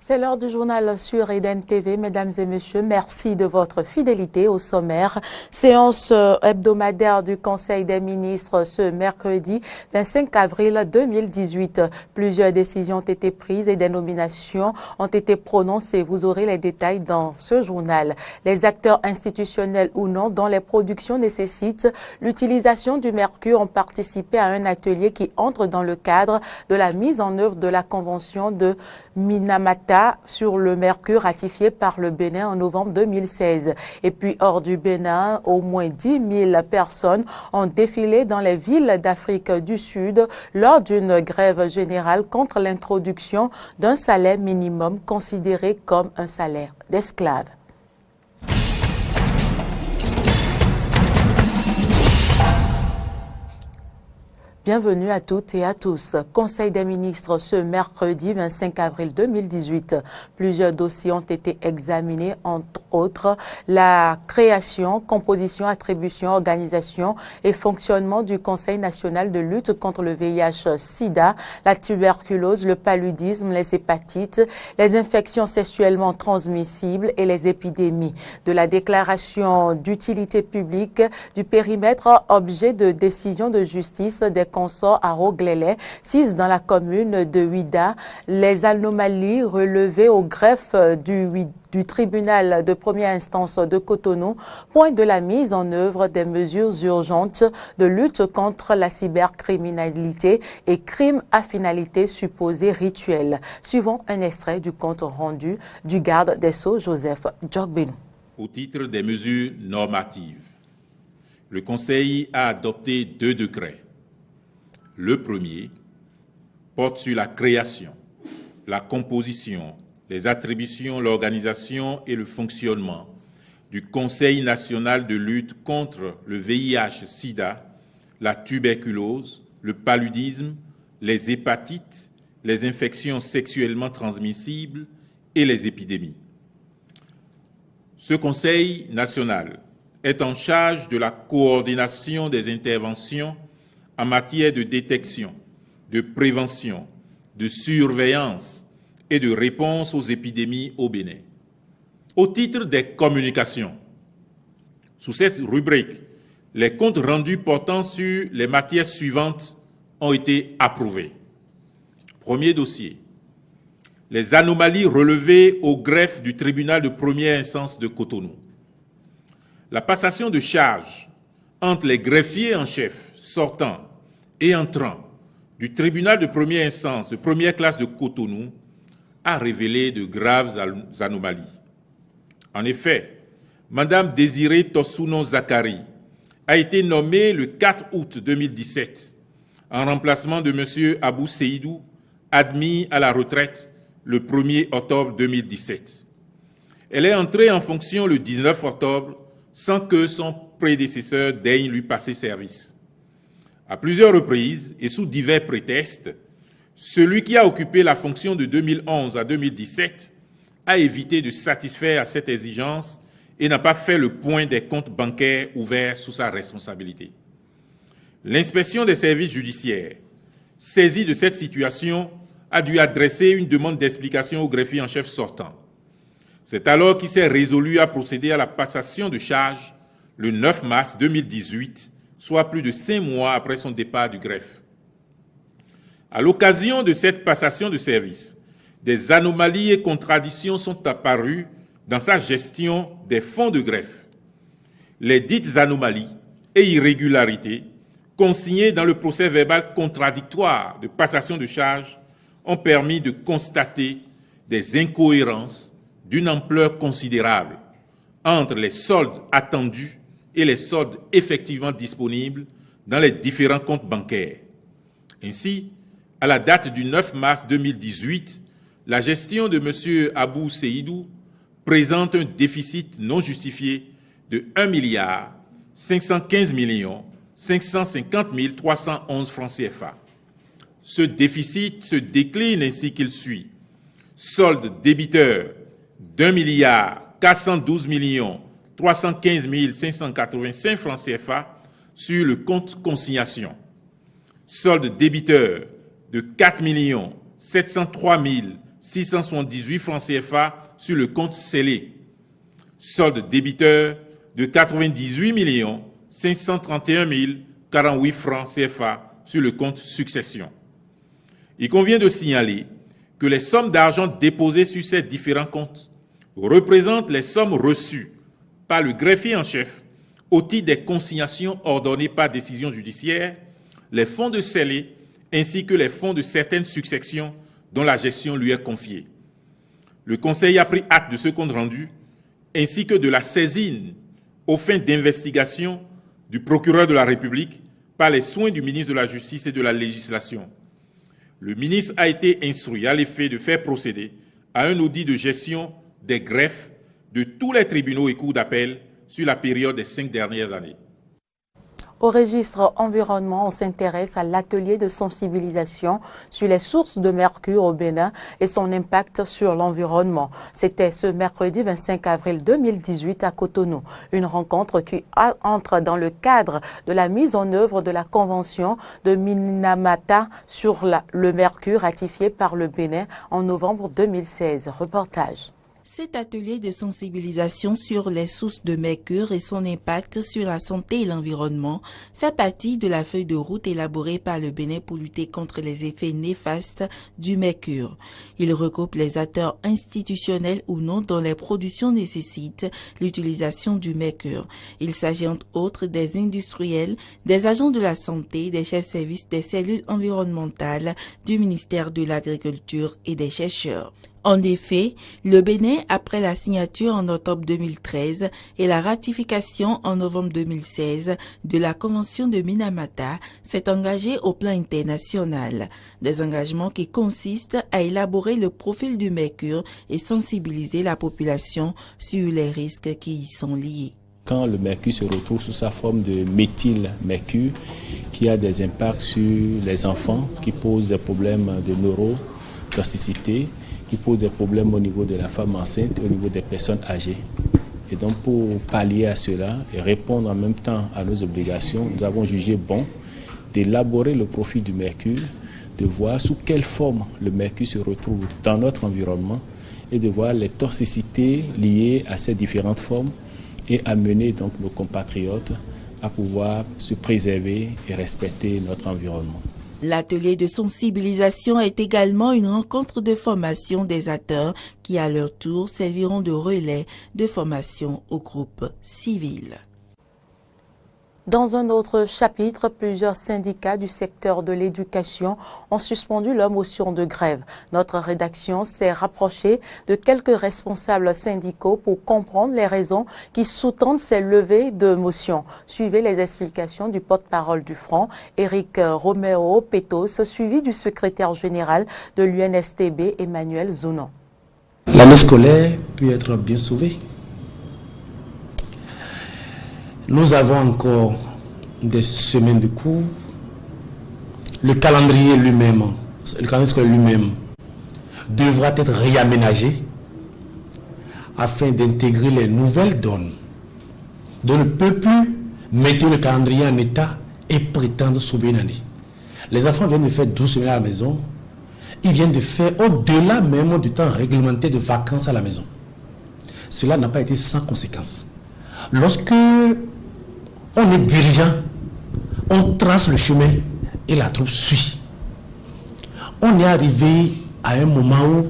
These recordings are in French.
C'est l'heure du journal sur Eden TV. Mesdames et messieurs, merci de votre fidélité au sommaire. Séance hebdomadaire du Conseil des ministres ce mercredi 25 avril 2018. Plusieurs décisions ont été prises et des nominations ont été prononcées. Vous aurez les détails dans ce journal. Les acteurs institutionnels ou non dont les productions nécessitent l'utilisation du mercure ont participé à un atelier qui entre dans le cadre de la mise en œuvre de la Convention de Minamata sur le mercure ratifié par le Bénin en novembre 2016. Et puis hors du Bénin, au moins 10 000 personnes ont défilé dans les villes d'Afrique du Sud lors d'une grève générale contre l'introduction d'un salaire minimum considéré comme un salaire d'esclave. Bienvenue à toutes et à tous. Conseil des ministres ce mercredi 25 avril 2018. Plusieurs dossiers ont été examinés, entre autres la création, composition, attribution, organisation et fonctionnement du Conseil national de lutte contre le VIH-Sida, la tuberculose, le paludisme, les hépatites, les infections sexuellement transmissibles et les épidémies. De la déclaration d'utilité publique du périmètre objet de décision de justice des consorts à Roglélé, 6 dans la commune de Ouida, les anomalies relevées au greffe du tribunal de première instance de Cotonou, point de la mise en œuvre des mesures urgentes de lutte contre la cybercriminalité et crimes à finalité supposée rituelle. Suivons un extrait du compte rendu du garde des Sceaux, Joseph Djokbenou. Au titre des mesures normatives, le Conseil a adopté 2 décrets. Le premier porte sur la création, la composition, les attributions, l'organisation et le fonctionnement du Conseil national de lutte contre le VIH-Sida, la tuberculose, le paludisme, les hépatites, les infections sexuellement transmissibles et les épidémies. Ce Conseil national est en charge de la coordination des interventions en matière de détection, de prévention, de surveillance et de réponse aux épidémies au Bénin. Au titre des communications, sous cette rubrique, les comptes rendus portant sur les matières suivantes ont été approuvés. Premier dossier, les anomalies relevées au greffe du tribunal de première instance de Cotonou. La passation de charges entre les greffiers en chef sortants et entrant du tribunal de première instance de première classe de Cotonou a révélé de graves anomalies. En effet, Madame Désirée Tossounon Zakari a été nommée le 4 août 2017 en remplacement de M. Abou Seydou, admis à la retraite le 1er octobre 2017. Elle est entrée en fonction le 19 octobre sans que son prédécesseur daigne lui passer service. À plusieurs reprises et sous divers prétextes, celui qui a occupé la fonction de 2011 à 2017 a évité de satisfaire à cette exigence et n'a pas fait le point des comptes bancaires ouverts sous sa responsabilité. L'inspection des services judiciaires, saisie de cette situation, a dû adresser une demande d'explication au greffier en chef sortant. C'est alors qu'il s'est résolu à procéder à la passation de charges le 9 mars 2018, soit plus de 5 mois après son départ du greffe. À l'occasion de cette passation de service, des anomalies et contradictions sont apparues dans sa gestion des fonds de greffe. Les dites anomalies et irrégularités consignées dans le procès verbal contradictoire de passation de charges ont permis de constater des incohérences d'une ampleur considérable entre les soldes attendus et les soldes effectivement disponibles dans les différents comptes bancaires. Ainsi, à la date du 9 mars 2018, la gestion de M. Abou Seydou présente un déficit non justifié de 1 515 550 311 francs CFA. Ce déficit se décline ainsi qu'il suit. Solde débiteur d'1 412 315 585 francs CFA sur le compte consignation. Solde débiteur de 4 703 678 francs CFA sur le compte scellé. Solde débiteur de 98 531 048 francs CFA sur le compte succession. Il convient de signaler que les sommes d'argent déposées sur ces différents comptes représentent les sommes reçues par le greffier en chef au titre des consignations ordonnées par décision judiciaire, les fonds de scellé ainsi que les fonds de certaines successions dont la gestion lui est confiée. Le Conseil a pris acte de ce compte rendu ainsi que de la saisine aux fins d'investigation du procureur de la République par les soins du ministre de la Justice et de la Législation. Le ministre a été instruit à l'effet de faire procéder à un audit de gestion des greffes de tous les tribunaux et cours d'appel sur la période des 5 dernières années. Au registre environnement, on s'intéresse à l'atelier de sensibilisation sur les sources de mercure au Bénin et son impact sur l'environnement. C'était ce mercredi 25 avril 2018 à Cotonou. Une rencontre qui entre dans le cadre de la mise en œuvre de la Convention de Minamata sur le mercure ratifiée par le Bénin en novembre 2016. Reportage. Cet atelier de sensibilisation sur les sources de mercure et son impact sur la santé et l'environnement fait partie de la feuille de route élaborée par le Bénin pour lutter contre les effets néfastes du mercure. Il regroupe les acteurs institutionnels ou non dont les productions nécessitent l'utilisation du mercure. Il s'agit entre autres des industriels, des agents de la santé, des chefs services des cellules environnementales du ministère de l'Agriculture et des chercheurs. En effet, le Bénin, après la signature en octobre 2013 et la ratification en novembre 2016 de la Convention de Minamata, s'est engagé au plan international. Des engagements qui consistent à élaborer le profil du mercure et sensibiliser la population sur les risques qui y sont liés. Quand le mercure se retrouve sous sa forme de méthylmercure, qui a des impacts sur les enfants, qui pose des problèmes de neurotoxicité, qui pose des problèmes au niveau de la femme enceinte et au niveau des personnes âgées. Et donc pour pallier à cela et répondre en même temps à nos obligations, nous avons jugé bon d'élaborer le profil du mercure, de voir sous quelle forme le mercure se retrouve dans notre environnement et de voir les toxicités liées à ces différentes formes et amener donc nos compatriotes à pouvoir se préserver et respecter notre environnement. L'atelier de sensibilisation est également une rencontre de formation des acteurs qui, à leur tour, serviront de relais de formation au groupe civil. Dans un autre chapitre, plusieurs syndicats du secteur de l'éducation ont suspendu leur motion de grève. Notre rédaction s'est rapprochée de quelques responsables syndicaux pour comprendre les raisons qui sous-tendent ces levées de motion. Suivez les explications du porte-parole du Front, Éric Romero Petos, suivi du secrétaire général de l'UNSTB, Emmanuel Zounon. L'année scolaire peut être bien sauvée. Nous avons encore des semaines de cours. Le calendrier lui-même, le calendrier scolaire lui-même devra être réaménagé afin d'intégrer les nouvelles donnes. Donc on ne peut plus mettre le calendrier en état et prétendre sauver une année. Les enfants viennent de faire 12 semaines à la maison. Ils viennent de faire au-delà même du temps réglementé de vacances à la maison. Cela n'a pas été sans conséquence. Lorsque on est dirigeant, on trace le chemin et la troupe suit. On est arrivé à un moment où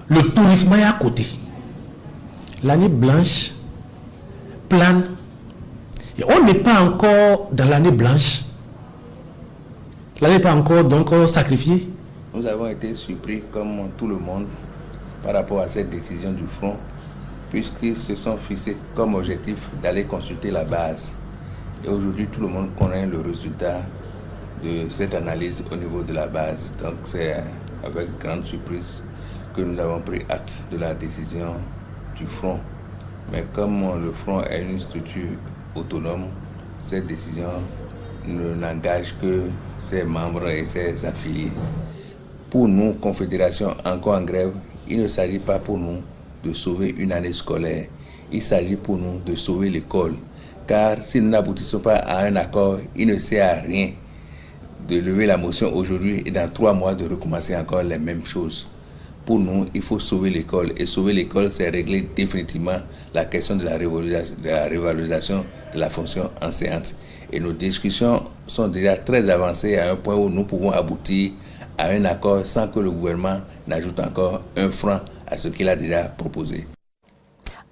le tourisme est à côté. L'année blanche plane et on n'est pas encore dans l'année blanche. L'année n'est pas encore donc sacrifiée. Nous avons été surpris comme tout le monde par rapport à cette décision du Front, puisqu'ils se sont fixés comme objectif d'aller consulter la base. Et aujourd'hui, tout le monde connaît le résultat de cette analyse au niveau de la base. Donc c'est avec grande surprise que nous avons pris acte de la décision du Front. Mais comme le Front est une structure autonome, cette décision n'engage que ses membres et ses affiliés. Pour nous, Confédération encore en grève, il ne s'agit pas pour nous de sauver une année scolaire. Il s'agit pour nous de sauver l'école. Car si nous n'aboutissons pas à un accord, il ne sert à rien de lever la motion aujourd'hui et dans 3 mois de recommencer encore les mêmes choses. Pour nous, il faut sauver l'école. Et sauver l'école, c'est régler définitivement la question de la revalorisation de la fonction enseignante. Et nos discussions sont déjà très avancées à un point où nous pouvons aboutir à un accord sans que le gouvernement n'ajoute encore un franc à ce qu'il a déjà proposé.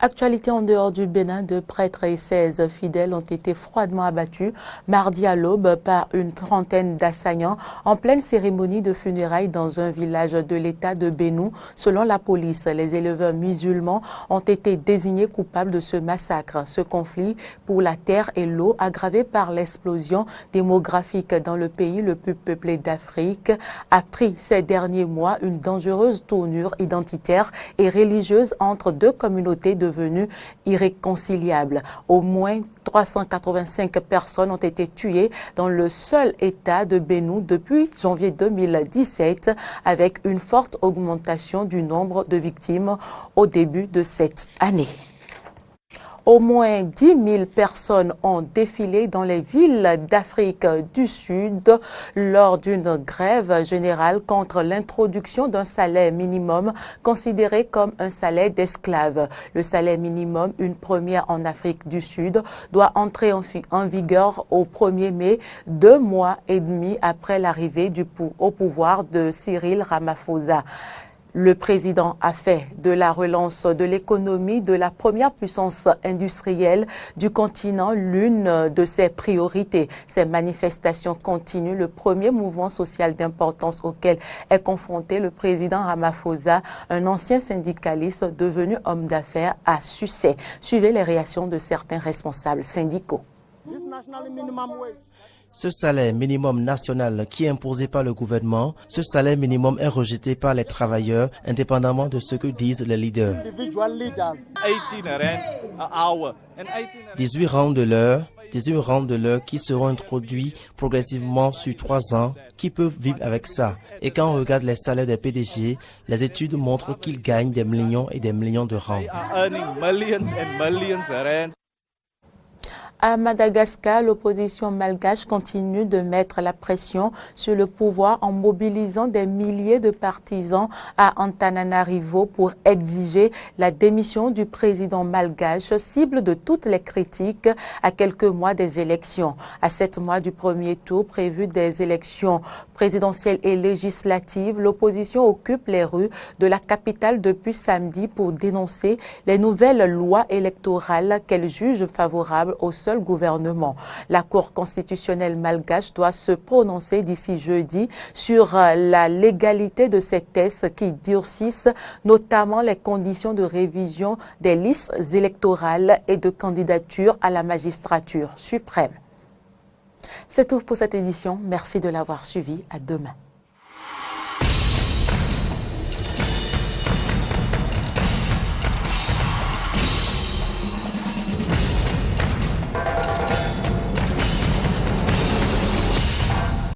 Actualité en dehors du Bénin, 2 prêtres et 16 fidèles ont été froidement abattus mardi à l'aube par une trentaine d'assaillants en pleine cérémonie de funérailles dans un village de l'état de Bénou. Selon la police, les éleveurs musulmans ont été désignés coupables de ce massacre. Ce conflit pour la terre et l'eau, aggravé par l'explosion démographique dans le pays le plus peuplé d'Afrique, a pris ces derniers mois une dangereuse tournure identitaire et religieuse entre 2 communautés devenues irréconciliables. Au moins 385 personnes ont été tuées dans le seul état de Bénou depuis janvier 2017, avec une forte augmentation du nombre de victimes au début de cette année. Au moins 10 000 personnes ont défilé dans les villes d'Afrique du Sud lors d'une grève générale contre l'introduction d'un salaire minimum considéré comme un salaire d'esclave. Le salaire minimum, une première en Afrique du Sud, doit entrer en vigueur au 1er mai, 2 mois et demi après l'arrivée au pouvoir de Cyril Ramaphosa. Le président a fait de la relance de l'économie de la première puissance industrielle du continent l'une de ses priorités. Ces manifestations continuent le premier mouvement social d'importance auquel est confronté le président Ramaphosa, un ancien syndicaliste devenu homme d'affaires à succès. Suivez les réactions de certains responsables syndicaux. Ce salaire minimum national qui est imposé par le gouvernement, ce salaire minimum est rejeté par les travailleurs indépendamment de ce que disent les leaders. 18 rangs de l'heure qui seront introduits progressivement sur 3 ans, qui peuvent vivre avec ça. Et quand on regarde les salaires des PDG, les études montrent qu'ils gagnent des millions et des millions de rangs. À Madagascar, l'opposition malgache continue de mettre la pression sur le pouvoir en mobilisant des milliers de partisans à Antananarivo pour exiger la démission du président malgache, cible de toutes les critiques à quelques mois des élections. À 7 mois du premier tour prévu des élections présidentielles et législatives, l'opposition occupe les rues de la capitale depuis samedi pour dénoncer les nouvelles lois électorales qu'elle juge favorables au seul gouvernement. La Cour constitutionnelle malgache doit se prononcer d'ici jeudi sur la légalité de ces tests qui durcissent notamment les conditions de révision des listes électorales et de candidature à la magistrature suprême. C'est tout pour cette édition. Merci de l'avoir suivi. À demain.